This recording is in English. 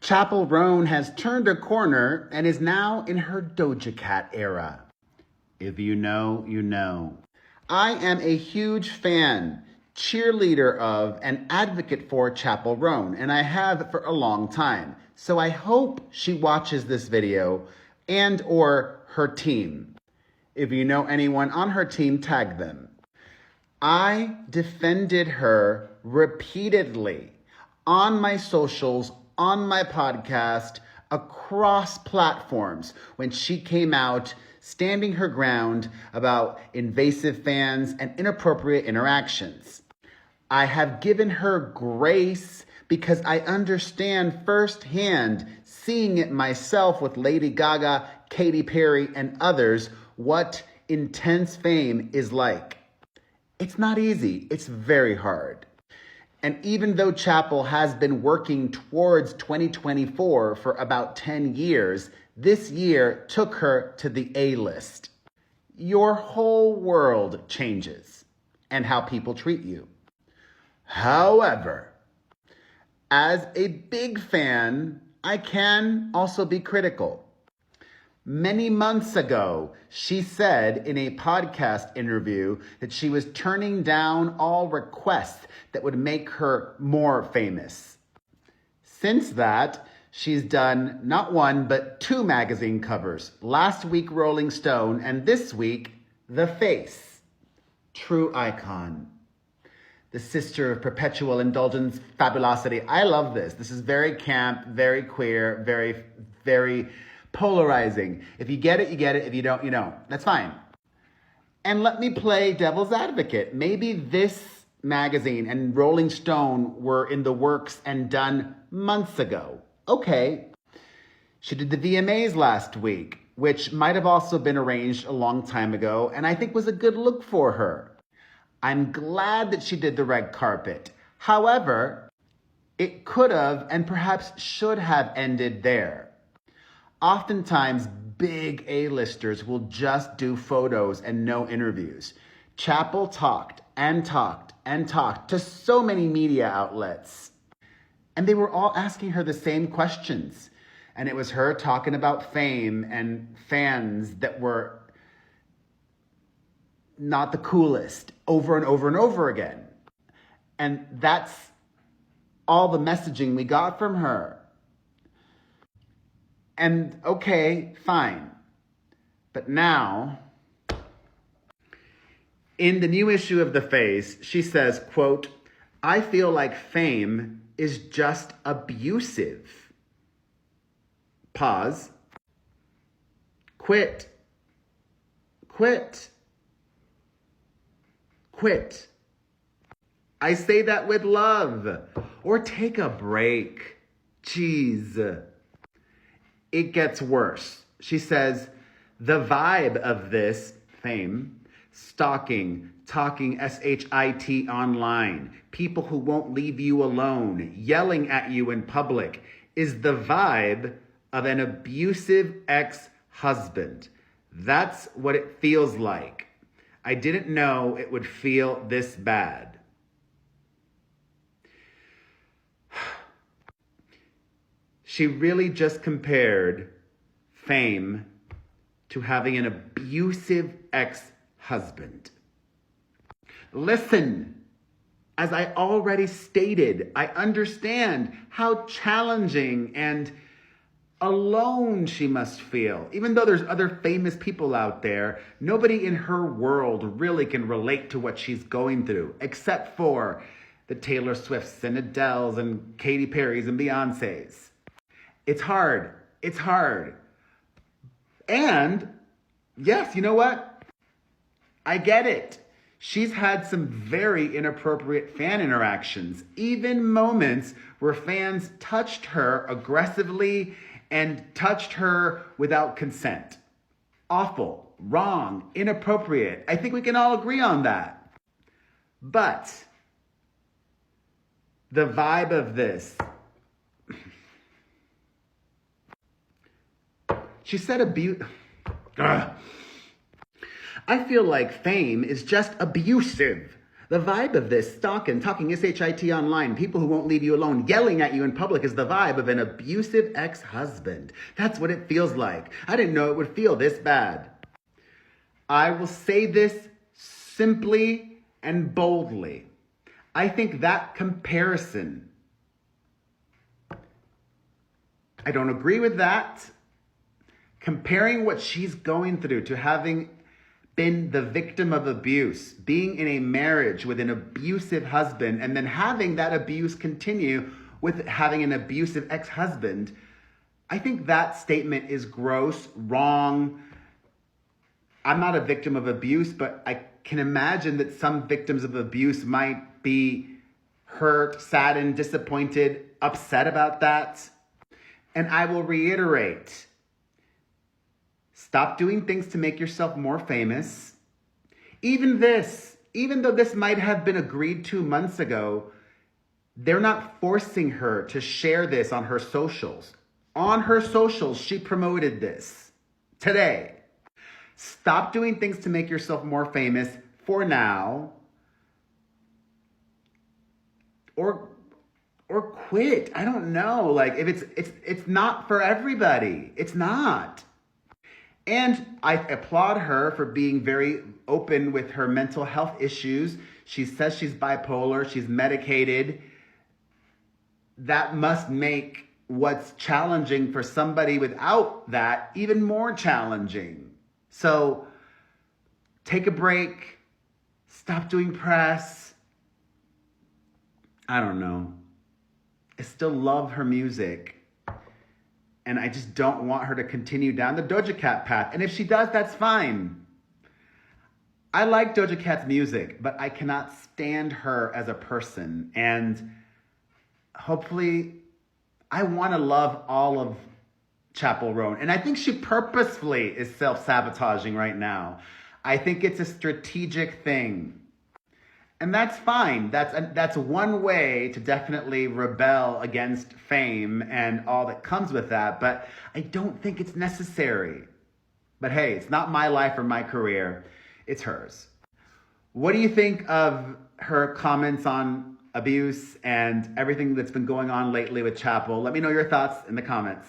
Chappell Roan has turned a corner and is now in her Doja Cat era. If you know, you know. I am a huge fan, cheerleader of, and advocate for Chappell Roan, and I have for a long time. So I hope she watches this video and or her team. If you know anyone on her team, tag them. I defended her repeatedly on my socials, on my podcast, across platforms when she came out standing her ground about invasive fans and inappropriate interactions. I have given her grace because I understand firsthand, seeing it myself with Lady Gaga, Katy Perry, and others, what intense fame is like. It's not easy. It's very hard. And even though Chappell has been working towards 2024 for about 10 years, this year took her to the A-list. Your whole world changes and how people treat you. However, as a big fan, I can also be critical. Many months ago, she said in a podcast interview that she was turning down all requests that would make her more famous. Since that, she's done not one, but 2 magazine covers. Last week, Rolling Stone, and this week, The Face. True icon. The sister of perpetual indulgence, fabulosity. I love this. This is very camp, very queer, very, very polarizing. If you get it, you get it. If you don't, you don't. That's fine. And let me play devil's advocate. Maybe this magazine and Rolling Stone were in the works and done months ago. Okay. She did the VMAs last week, which might have also been arranged a long time ago, and I think was a good look for her. I'm glad that she did the red carpet. However, it could have and perhaps should have ended there. Oftentimes, big A-listers will just do photos and no interviews. Chappell talked and talked and talked to so many media outlets. And they were all asking her the same questions. And it was her talking about fame and fans that were not the coolest over and over and over again. And that's all the messaging we got from her. And okay, fine. But now, in the new issue of The Face, she says, quote, "I feel like fame is just abusive." Pause. Quit. Quit. Quit. I say that with love. Or take a break. Jeez. It gets worse. She says, the vibe of this fame, stalking, talking shit online, people who won't leave you alone, yelling at you in public, is the vibe of an abusive ex-husband. That's what it feels like. I didn't know it would feel this bad. She really just compared fame to having an abusive ex-husband. Listen, as I already stated, I understand how challenging and alone she must feel. Even though there's other famous people out there, nobody in her world really can relate to what she's going through, except for the Taylor Swifts and Adeles and Katy Perrys and Beyoncés. It's hard. It's hard. And yes, you know what? I get it. She's had some very inappropriate fan interactions, even moments where fans touched her aggressively and touched her without consent. Awful, wrong, inappropriate. I think we can all agree on that. But the vibe of this, she said abuse. I feel like fame is just abusive. The vibe of this, stalking, talking SHIT online, people who won't leave you alone, yelling at you in public is the vibe of an abusive ex-husband. That's what it feels like. I didn't know it would feel this bad. I will say this simply and boldly. I think that comparison, I don't agree with that. Comparing what she's going through to having been the victim of abuse, being in a marriage with an abusive husband, and then having that abuse continue with having an abusive ex-husband, I think that statement is gross, wrong. I'm not a victim of abuse, but I can imagine that some victims of abuse might be hurt, saddened, disappointed, upset about that. And I will reiterate, stop doing things to make yourself more famous. Even though this might have been agreed to months ago, they're not forcing her to share this on her socials. On her socials, she promoted this today. Stop doing things to make yourself more famous for now. Or quit. I don't know. Like, if it's not for everybody. It's not. And I applaud her for being very open with her mental health issues. She says she's bipolar, she's medicated. That must make what's challenging for somebody without that even more challenging. So take a break, stop doing press. I don't know. I still love her music. And I just don't want her to continue down the Doja Cat path. And if she does, that's fine. I like Doja Cat's music, but I cannot stand her as a person. And hopefully, I want to love all of Chappell Roan. And I think she purposefully is self-sabotaging right now. I think it's a strategic thing. And that's fine. That's one way to definitely rebel against fame and all that comes with that. But I don't think it's necessary. But hey, it's not my life or my career. It's hers. What do you think of her comments on abuse and everything that's been going on lately with Chappell? Let me know your thoughts in the comments.